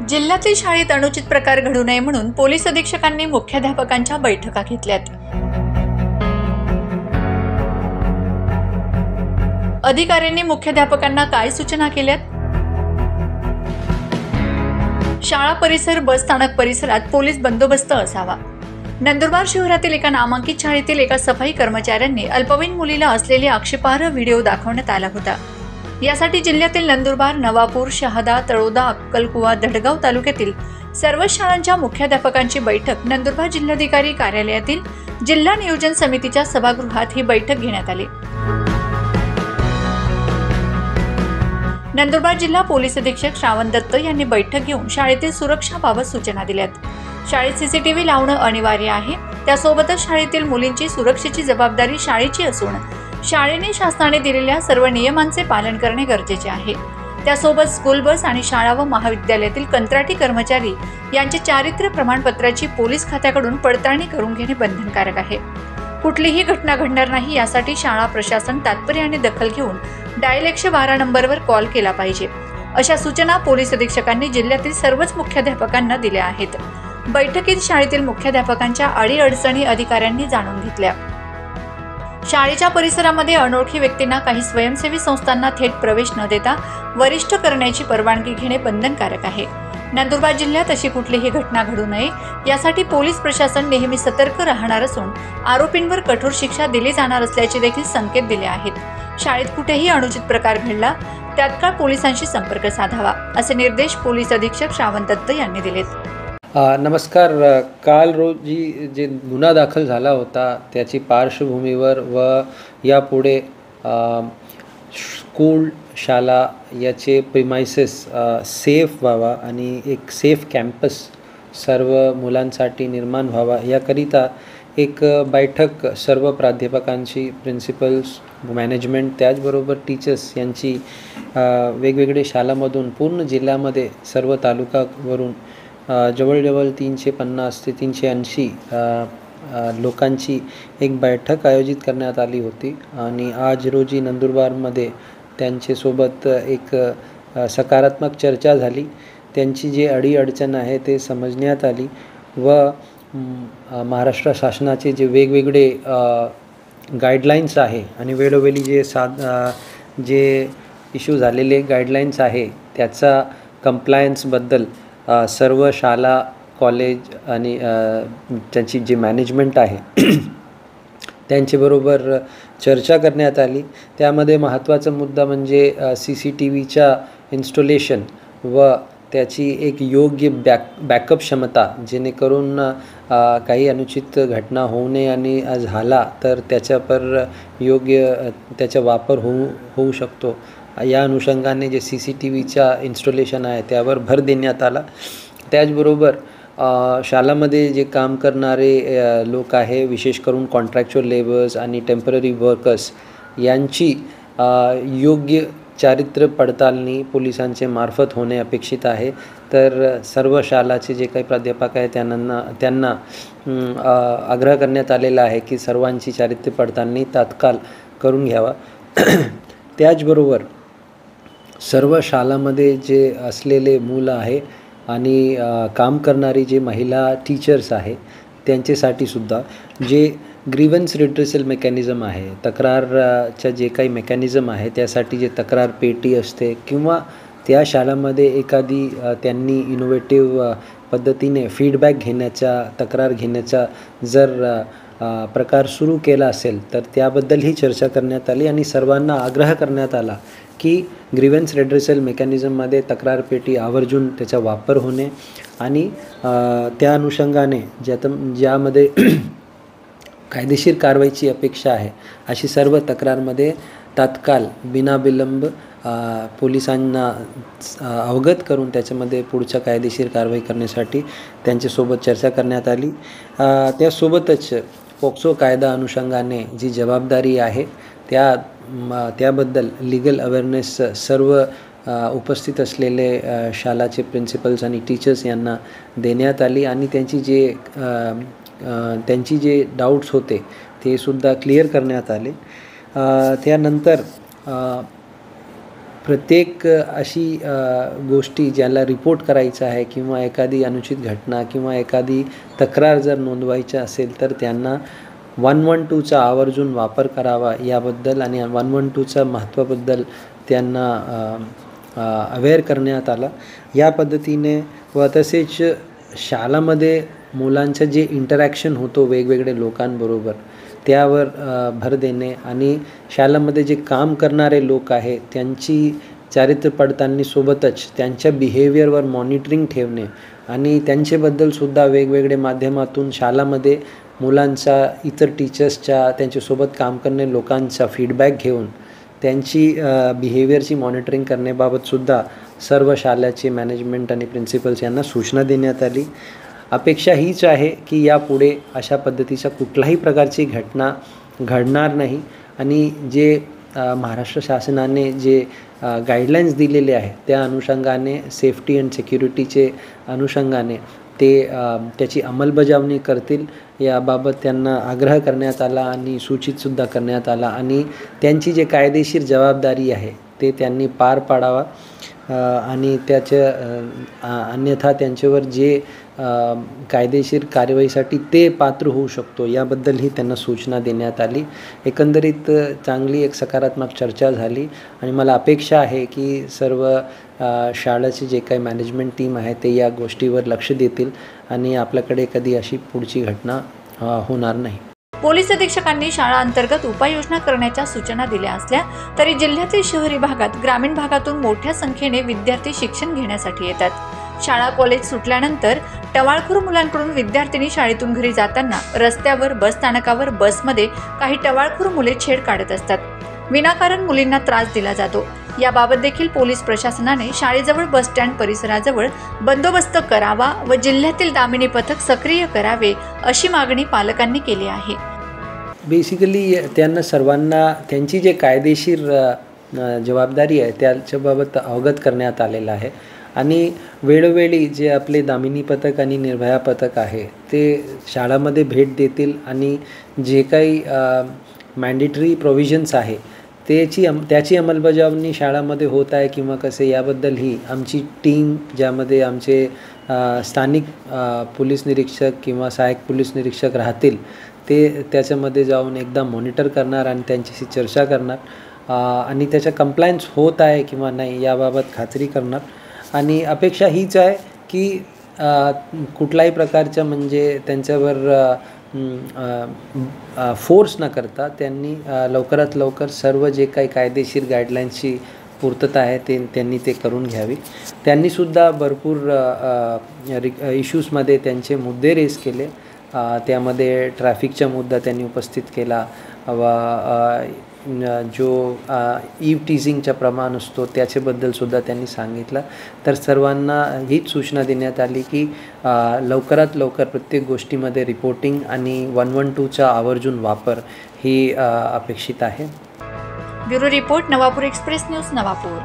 जिल्ह्यातील शाळेत अनुचित प्रकार घडू नये म्हणून पोलीस अधीक्षकांनी मुख्याध्यापकांच्या बैठका घेतल्यात। अधिकाऱ्यांनी मुख्याध्यापकांना काय सूचना केल्यात? शाळा परिसर, बस स्थानक परिसरात पोलीस बंदोबस्त असावा। नंदुरबार शहरातील एका नामांकित शाळेतील एका सफाई कर्मचाऱ्यांनी अल्पवयीन मुलीला असलेले आक्षेपार्ह व्हिडिओ दाखवण्यात आला होता। यासाठी जिल्ह्यातील नंदुरबार, नवापूर, शहादा, तळोदा, अक्कलकुवा, धडगाव तालुक्यातील सर्व शाळांच्या मुख्याध्यापकांची बैठक नंदुरबार जिल्हाधिकारी कार्यालयातील जिल्हा नियोजन समितीच्या सभागृहात ही बैठक घेण्यात आली। नंदुरबार जिल्हा पोलीस अधीक्षक श्रावण दत्त यांनी बैठक घेऊन शाळेतील सुरक्षाबाबत सूचना दिल्यात। शाळेत सीसीटीव्ही लावणं अनिवार्य आहे। त्यासोबतच शाळेतील मुलींची सुरक्षेची जबाबदारी शाळेची असून शाळेने शासनाने दिलेल्या सर्व नियमांचे पालन करणे गरजेचे आहे। त्यासोबत स्कूल बस आणि शाळा व महाविद्यालयातील कंत्राटी कर्मचारी यांच्या चारित्र्य प्रमाणपत्राची पोलीस खात्याकडून पडताळणी करून घेणे बंधनकारक आहे। कुठलीही घटना घडणार नाही यासाठी शाळा प्रशासन तात्पर्याने दखल घेऊन डायल 112 नंबरवर कॉल केला पाहिजे, अशा सूचना पोलीस अधीक्षकांनी जिल्ह्यातील सर्वच मुख्याध्यापकांना दिल्या आहेत। बैठकीत शाळेतील मुख्याध्यापकांच्या अडीअडचणी अधिकाऱ्यांनी जाणून घेतल्या। शाळेच्या परिसरामध्ये अनोळखी व्यक्तींना काही स्वयंसेवी संस्थांना थेट प्रवेश न देता वरिष्ठ करण्याची परवानगी घेणे बंधनकारक आहे। नंदुरबार जिल्ह्यात अशी कुठलीही घटना घडू नये यासाठी पोलीस प्रशासन नेहमी सतर्क राहणार असून आरोपींवर कठोर शिक्षा दिली जाणार असल्याचे देखील संकेत दिले आहेत। शाळेत कुठेही अनुचित प्रकार घडला तात्काळ पोलिसांशी संपर्क साधावा, असे निर्देश पोलीस अधीक्षक श्रावण दत्त यांनी दिलेत। नमस्कार। काल रोजी जे गुन्हा दाखल झाला होता त्याची पार्श्वभूमीवर व यापुढे स्कूल, शाळा याचे प्रिमाइसेस सेफ व्हावा आणि एक सेफ कॅम्पस सर्व मुलांसाठी निर्माण व्हावा याकरिता एक बैठक सर्व प्राध्यापकांची, प्रिन्सिपल्स, मॅनेजमेंट त्याचबरोबर टीचर्स यांची वेगवेगळे शाळांमधून पूर्ण जिल्ह्यामध्ये सर्व तालुक्यावरून जवळजवळ 350 ते 380 लोकांची एक बैठक आयोजित करण्यात आली होती आणि आज रोजी नंदुरबारमध्ये त्यांच्यासोबत एक सकारात्मक चर्चा झाली। त्यांची जी अडीअडचण आहे ते समजण्यात आली व महाराष्ट्र शासनाचे जे वेगवेगळे गाईडलाईन्स आहे आणि वेळोवेळी जे इश्यू झालेले गाईडलाईन्स आहे त्याचा कंप्लायन्सबद्दल सर्व शाळा, कॉलेज आणि त्यांची जी मॅनेजमेंट आहे त्यांच्याबरोबर चर्चा करण्यात आली। त्यामध्ये महत्त्वाचा मुद्दा म्हणजे CCTVच्या इन्स्टॉलेशन व त्याची एक योग्य बॅकअप क्षमता, जेणेकरून काही अनुचित घटना होऊ नये आणि झाला तर त्याच्यावर योग्य त्याचा वापर होऊ शकतो। या अनुषंगाने जे CCTVच्या इन्स्टॉलेशन आहे त्यावर भर देण्यात आला। त्याचबरोबर शाळांमध्ये जे काम करणारे लोक आहे, विशेष करून कॉन्ट्रॅक्च्युअल लेबर्स आणि टेम्पररी वर्कर्स यांची योग्य चारित्र्य पडताळणी पोलिसांच्या मार्फत होणे अपेक्षित आहे। तर सर्व शाळाचे जे काही प्राध्यापक आहे त्यांना आग्रह करण्यात आलेला आहे की सर्वांची चारित्र्य पडताळणी तात्काळ करून घ्यावा। त्याचबरोबर सर्व शाळांमध्ये जे असलेले मुलं आहे आणि काम करणारी जे महिला टीचर्स आहे त्यांच्यासाठी सुद्धा जे ग्रीव्हन्स रिड्रेसल मेकॅनिझम आहे, तक्रारच्या जे काही मेकॅनिझम आहे त्यासाठी जे तक्रार पेटी असते किंवा त्या शाळांमध्ये एखादी त्यांनी इनोव्हेटिव्ह पद्धतीने फीडबॅक घेण्याचा, तक्रार घेण्याचा जर प्रकार सुरू केला असेल तर त्याबद्दलही चर्चा करण्यात आली आणि सर्वांना आग्रह करण्यात आला की ग्रीव्हन्स रिड्रेसल मेकॅनिझममध्ये तक्रार पेटी आवर्जून त्याचा वापर होणे आणि त्या अनुषंगाने ज्यामध्ये कायदेशीर कारवाईची अपेक्षा आहे अशी सर्व तक्रारमध्ये तात्काळ बिनाविलंब पोलिसांना अवगत करून त्याच्यामध्ये पुढच्या कायदेशीर कारवाई करण्यासाठी त्यांच्यासोबत चर्चा करण्यात आली। त्यासोबतच पोक्सो कायदा अनुषंगाने जी जबाबदारी आहे त्याबद्दल लीगल अवेअरनेस सर्व उपस्थित असलेले शाळाचे प्रिन्सिपल्स आणि टीचर्स यांना देण्यात आली आणि त्यांची जे डाऊट्स होते ते सुद्धा क्लिअर करण्यात आले। त्यानंतर प्रत्येक अशी गोष्टी ज्याला रिपोर्ट करायचं आहे किंवा एखादी अनुचित घटना किंवा एखादी तक्रार जर नोंदवायची असेल तर त्यांना 112चा आवर्जून वापर करावा याबद्दल आणि 112च्या महत्त्वाबद्दल त्यांना अवेअर करण्यात आला. या पद्धतीने व तसेच शाळामध्ये मुलांचं जे इंटरॅक्शन होतो वेगवेगळ्या लोकांबरोबर त्यावर भर देणे आणि शाळेमध्ये जे काम करणारे लोक आहेत त्यांची चारित्र्य पडताळणीसोबतच त्यांच्या बिहेवियरवर मॉनिटरिंग ठेवणे आणि त्यांच्याबद्दलसुद्धा वेगवेगळ्या माध्यमातून शाळेमध्ये मुलांचा इतर टीचर्सच्या त्यांच्यासोबत काम करणाऱ्या लोकांचा फीडबॅक घेऊन त्यांची बिहेवियरची मॉनिटरिंग करण्याबाबतसुद्धा सर्व शाळेचे मॅनेजमेंट आणि प्रिन्सिपल्स यांना सूचना देण्यात आली. अपेक्षा हीच आहे की यापुढे अशा पद्धतीचा कुठलाही प्रकारची घटना घडणार नाही आणि जे महाराष्ट्र शासनाने जे गाईडलाईन्स दिलेले आहे त्या अनुषंगाने सेफ्टी अँड सिक्युरिटीचे अनुषंगाने ते त्याची अंमलबजावणी करतील याबाबत त्यांना आग्रह करण्यात आला आणि सूचितसुद्धा करण्यात आला आणि त्यांची जे कायदेशीर जबाबदारी आहे ते त्यांनी पार पाडावा आणि अन्यथा त्यांच्यावर जे कायदेशीर कारवाईसाठी ते पात्र होऊ शकतो याबद्दलही त्यांना सूचना देण्यात आली. एकंदरीत चांगली एक सकारात्मक चर्चा झाली आणि मला अपेक्षा आहे की सर्व शाळेचे जे काही मॅनेजमेंट टीम आहे ते या गोष्टीवर लक्ष देतील आणि आपल्याकडे कधी अशी पुढची घटना होणार नाही. पोलीस अधीक्षकांनी शाळा अंतर्गत उपाययोजना करण्याच्या सूचना दिल्या असल्या तरी जिल्ह्यातील शहरी भागात ग्रामीण भागातून मोठ्या संख्येने विद्यार्थी शिक्षण घेण्यासाठी येतात. शाळा कॉलेज सुटल्यानंतर टवाळखोर मुलांकडून विद्यार्थिनी शाळेतून घरी जाताना रस्त्यावर बस स्थानकावर बसमध्ये काही टवाळखोर मुले छेड काढत असतात. विनाकारण मुलींना त्रास दिला जातो. याबाबत देखील पोलीस प्रशासनाने शाळेजवळ बस स्टँड परिसराजवळ बंदोबस्त करावा व जिल्ह्यातील दामिनी पथक सक्रिय करावे अशी मागणी पालकांनी केली आहे. बेसिकली त्यांना सर्वांना त्यांची जे कायदेशीर जबाबदारी आहे त्याच्याबाबत अवगत करण्यात आलेलं आहे आणि वेळोवेळी जे आपले दामिनी पथक आणि निर्भया पथक आहे ते शाळामध्ये भेट देतील आणि जे काही मॅन्डेटरी प्रोव्हिजन्स आहे त्याची अंमलबजावणी शाळामध्ये होत आहे किंवा कसे याबद्दलही आमची टीम ज्यामध्ये आमचे स्थानिक पोलीस निरीक्षक किंवा सहाय्यक पोलीस निरीक्षक राहतील ते त्याच्यामध्ये जाऊन एकदा मॉनिटर करणार आणि त्यांच्याशी चर्चा करणार आणि त्याचा कंप्लायन्स होत आहे किंवा नाही याबाबत खात्री करणार आणि अपेक्षा हीच आहे की कुठल्याही प्रकारच्या म्हणजे त्यांच्यावर फोर्स न करता त्यांनी लवकरात लवकर सर्व जे काही कायदेशीर गाईडलाईन्सची पूर्तता आहे त्यांनी ते करून घ्यावी. त्यांनीसुद्धा भरपूर इश्यूजमध्ये त्यांचे मुद्दे रेज केले. त्यामध्ये ट्रॅफिकचा मुद्दा त्यांनी उपस्थित केला व जो ईव टीझिंगचा प्रमाण असतो त्याच्याबद्दलसुद्धा त्यांनी सांगितलं. तर सर्वांना हीच सूचना देण्यात आली की लवकरात लवकर प्रत्येक गोष्टीमध्ये रिपोर्टिंग आणि 112चा आवर्जून वापर ही अपेक्षित आहे. Bureau report, Navapur express news, Navapur.